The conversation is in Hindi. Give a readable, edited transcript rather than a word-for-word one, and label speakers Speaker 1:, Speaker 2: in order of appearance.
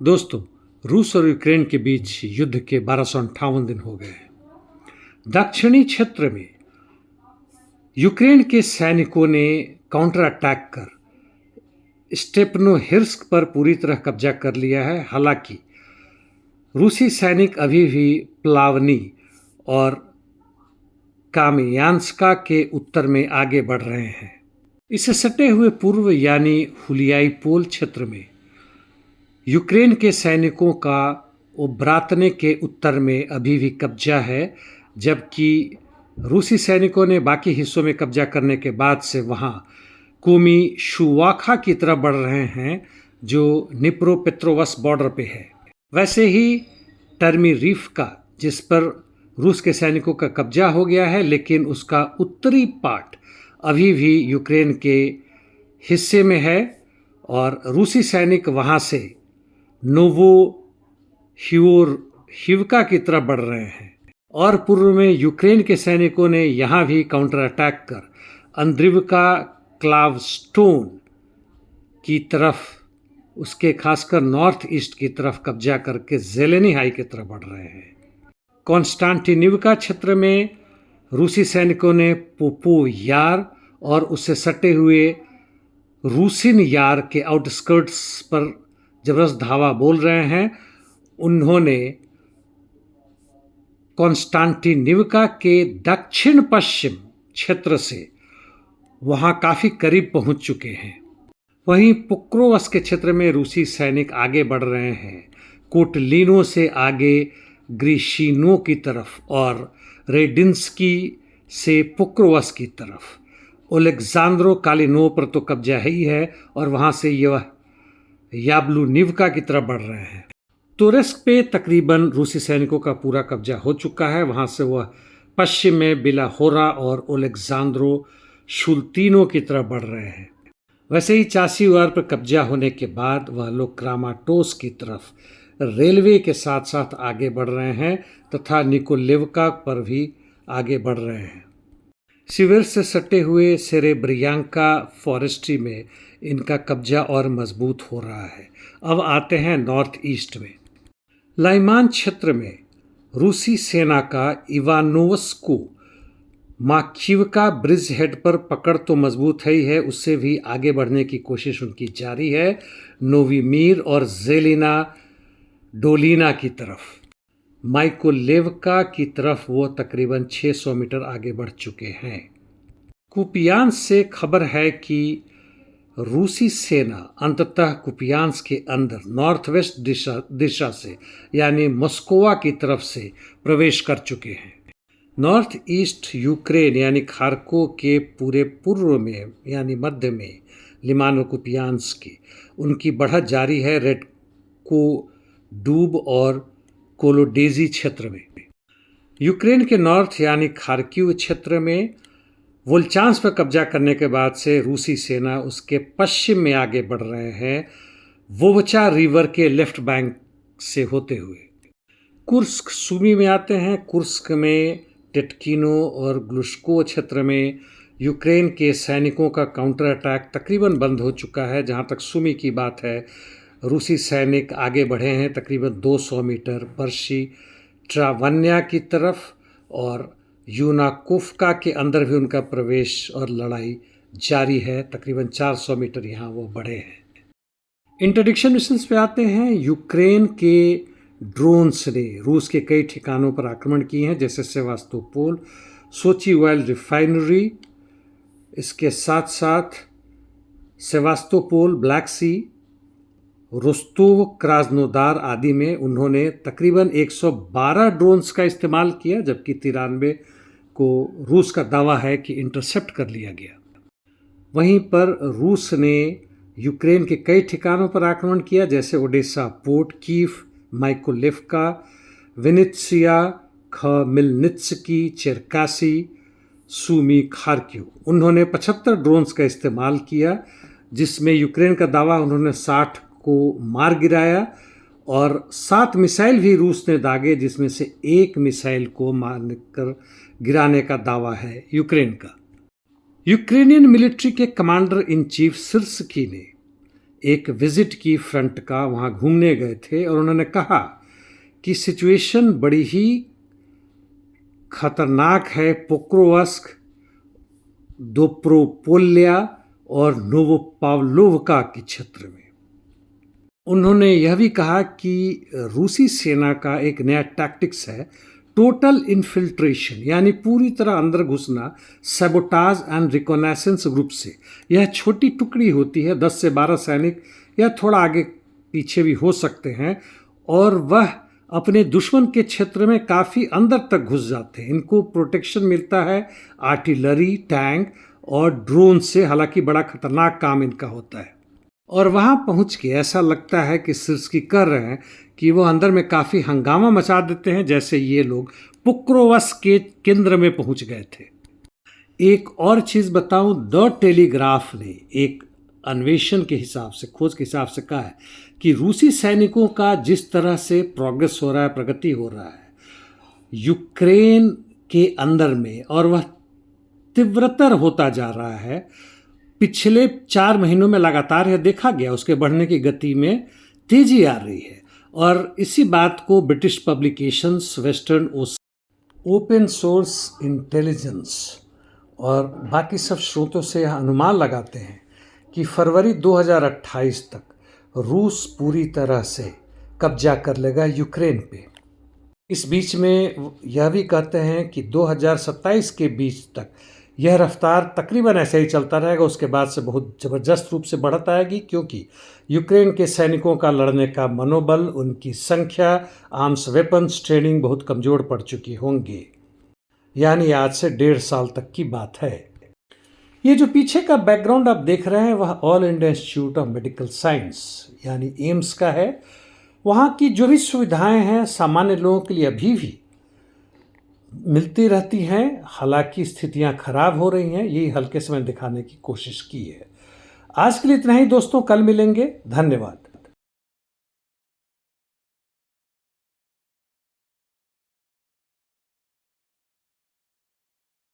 Speaker 1: दोस्तों, रूस और यूक्रेन के बीच युद्ध के 1258 दिन हो गए हैं। दक्षिणी क्षेत्र में यूक्रेन के सैनिकों ने काउंटर अटैक कर स्टेपनोहिर्स्क पर पूरी तरह कब्जा कर लिया है। हालांकि रूसी सैनिक अभी भी प्लावनी और कामियांस्का के उत्तर में आगे बढ़ रहे हैं। इससे सटे हुए पूर्व यानी हुलियाई पोल क्षेत्र में यूक्रेन के सैनिकों का ओब्रातने के उत्तर में अभी भी कब्जा है, जबकि रूसी सैनिकों ने बाकी हिस्सों में कब्जा करने के बाद से वहां कुमी शुवाखा की तरफ बढ़ रहे हैं, जो निप्रोपेट्रोवस बॉर्डर पे है। वैसे ही टर्मी रीफ का, जिस पर रूस के सैनिकों का कब्जा हो गया है, लेकिन उसका उत्तरी पार्ट अभी भी यूक्रेन के हिस्से में है और रूसी सैनिक वहां से नोवो हिवका की तरफ बढ़ रहे हैं। और पूर्व में यूक्रेन के सैनिकों ने यहां भी काउंटर अटैक कर अंद्रिवका क्लावस्टोन की तरफ, उसके खासकर नॉर्थ ईस्ट की तरफ कब्जा करके जेलेनी हाई की तरफ बढ़ रहे हैं। कॉन्स्टांटिनिवका क्षेत्र में रूसी सैनिकों ने पोपो यार और उससे सटे हुए रूसिन यार के आउटस्कर्ट्स पर जबरदस्त धावा बोल रहे हैं। उन्होंने कॉन्स्टांटिनिवका के दक्षिण पश्चिम क्षेत्र से वहां काफी करीब पहुंच चुके हैं। वहीं पुक्रोवस के क्षेत्र में रूसी सैनिक आगे बढ़ रहे हैं, कोटलिनो से आगे ग्रिशिनो की तरफ और रेडिंस्की से पुक्रोवस की तरफ। ओलेक्सांद्रो कालिनो पर तो कब्जा ही है और वहां से यह याब्लूनिवका की तरफ बढ़ रहे हैं। तुरस्क पे तकरीबन रूसी सैनिकों का पूरा कब्जा हो चुका है। वहां से वह पश्चिम में बिलाहोरा और ओलेक्सांद्रो शुल्तीनो की तरफ बढ़ रहे हैं। वैसे ही चासीवार पर कब्जा होने के बाद वह लोग क्रामाटोस की तरफ रेलवे के साथ साथ आगे बढ़ रहे हैं तथा निकोलेवका पर भी आगे बढ़ रहे हैं। सिविर से सटे हुए सेरेब्रियांका फॉरेस्ट्री में इनका कब्जा और मजबूत हो रहा है। अब आते हैं नॉर्थ ईस्ट में। लाइमान क्षेत्र में रूसी सेना का इवानोवस्को माखीवका ब्रिज हेड पर पकड़ तो मजबूत है ही है, उससे भी आगे बढ़ने की कोशिश उनकी जारी है नोवीमीर और जेलिना डोलिना की तरफ। माइकोलेवका की तरफ वो तकरीबन 600 मीटर आगे बढ़ चुके हैं। कुपियांस से खबर है कि रूसी सेना अंततः कुपियांस के अंदर नॉर्थ वेस्ट दिशा से यानी मस्कोवा की तरफ से प्रवेश कर चुके हैं। नॉर्थ ईस्ट यूक्रेन यानी खार्को के पूरे पूर्व में यानी मध्य में लिमानो कुपियांस की उनकी बढ़त जारी है रेडको डूब और कोलोडेजी क्षेत्र में। यूक्रेन के नॉर्थ यानी खार्किव क्षेत्र में वोल्चांस पर कब्जा करने के बाद से रूसी सेना उसके पश्चिम में आगे बढ़ रहे हैं, वोवचा रिवर के लेफ्ट बैंक से होते हुए। कुर्स्क सुमी में आते हैं। कुर्स्क में टेटकिनो और ग्लुश्को क्षेत्र में यूक्रेन के सैनिकों का काउंटर अटैक तकरीबन बंद हो चुका है। जहां तक सुमी की बात है, रूसी सैनिक आगे बढ़े हैं तकरीबन 200 मीटर पर्शी ट्रावन्या की तरफ और यूनाकोफ्का के अंदर भी उनका प्रवेश और लड़ाई जारी है। तकरीबन 400 मीटर यहाँ वो बढ़े हैं। इंटरडिक्शन मिशंस पे आते हैं। यूक्रेन के ड्रोन्स ने रूस के कई ठिकानों पर आक्रमण किए हैं, जैसे सेवास्तोपोल, सोची ऑयल रिफाइनरी, इसके साथ साथ सेवास्तोपोल, ब्लैक सी, रोस्तोव, क्रास्नोदार आदि में उन्होंने तकरीबन 112 ड्रोन्स का इस्तेमाल किया, जबकि 93 को रूस का दावा है कि इंटरसेप्ट कर लिया गया। वहीं पर रूस ने यूक्रेन के कई ठिकानों पर आक्रमण किया, जैसे Odesa port, Kyiv, Mykolaivka, Vinnytsia, Khmelnytskyi, Cherkasy, Sumy, Kharkiv. उन्होंने 75 ड्रोन्स का इस्तेमाल किया, जिसमें यूक्रेन का दावा उन्होंने 60 को मार गिराया और 7 मिसाइल भी रूस ने दागे, जिसमें से एक मिसाइल को मारकर गिराने का दावा है यूक्रेन का। यूक्रेनियन मिलिट्री के कमांडर इन चीफ सिर्स्की ने एक विजिट की फ्रंट का, वहाँ घूमने गए थे और उन्होंने कहा कि सिचुएशन बड़ी ही खतरनाक है पोक्रोवस्क, दोप्रोपोल्या और नोवोपावलोवका के क्षेत्र में। उन्होंने यह भी कहा कि रूसी सेना का एक नया टैक्टिक्स है टोटल इन्फिल्ट्रेशन, यानी पूरी तरह अंदर घुसना, सैबोटाज एंड रिकॉनेसेंस ग्रुप से। यह छोटी टुकड़ी होती है, 10 से 12 सैनिक या थोड़ा आगे पीछे भी हो सकते हैं, और वह अपने दुश्मन के क्षेत्र में काफ़ी अंदर तक घुस जाते हैं। इनको प्रोटेक्शन मिलता है आर्टिलरी, टैंक और ड्रोन से, हालांकि बड़ा खतरनाक काम इनका होता है। और वहाँ पहुँच के ऐसा लगता है कि सिर्स्की कर रहे हैं कि वो अंदर में काफ़ी हंगामा मचा देते हैं, जैसे ये लोग पोक्रोवस्क के केंद्र में पहुँच गए थे। एक और चीज़ बताऊं, द टेलीग्राफ ने एक अन्वेषण के हिसाब से, खोज के हिसाब से कहा है कि रूसी सैनिकों का जिस तरह से प्रोग्रेस हो रहा है, प्रगति हो रहा है यूक्रेन के अंदर में, और वह तीव्रतर होता जा रहा है, पिछले 4 महीनों में लगातार यह देखा गया, उसके बढ़ने की गति में तेजी आ रही है। और इसी बात को British publications, western open source intelligence और बाकी सब स्रोतों से यह अनुमान लगाते हैं कि फरवरी 2028 तक रूस पूरी तरह से कब्जा कर लेगा यूक्रेन पे। इस बीच में यह भी कहते हैं कि 2027 के बीच तक यह रफ्तार तकरीबन ऐसे ही चलता रहेगा, उसके बाद से बहुत ज़बरदस्त रूप से बढ़त आएगी, क्योंकि यूक्रेन के सैनिकों का लड़ने का मनोबल, उनकी संख्या, आर्म्स वेपन्स ट्रेनिंग बहुत कमज़ोर पड़ चुकी होंगी। यानी आज से 1.5 साल तक की बात है। ये जो पीछे का बैकग्राउंड आप देख रहे हैं वह all India institute of medical science यानी एम्स का है। वहाँ की जो भी सुविधाएं हैं सामान्य लोगों के लिए अभी भी मिलती रहती हैं, हालांकि स्थितियां खराब हो रही हैं, यही हल्के से मैंने दिखाने की कोशिश की है। आज के लिए इतना ही दोस्तों, कल मिलेंगे। धन्यवाद।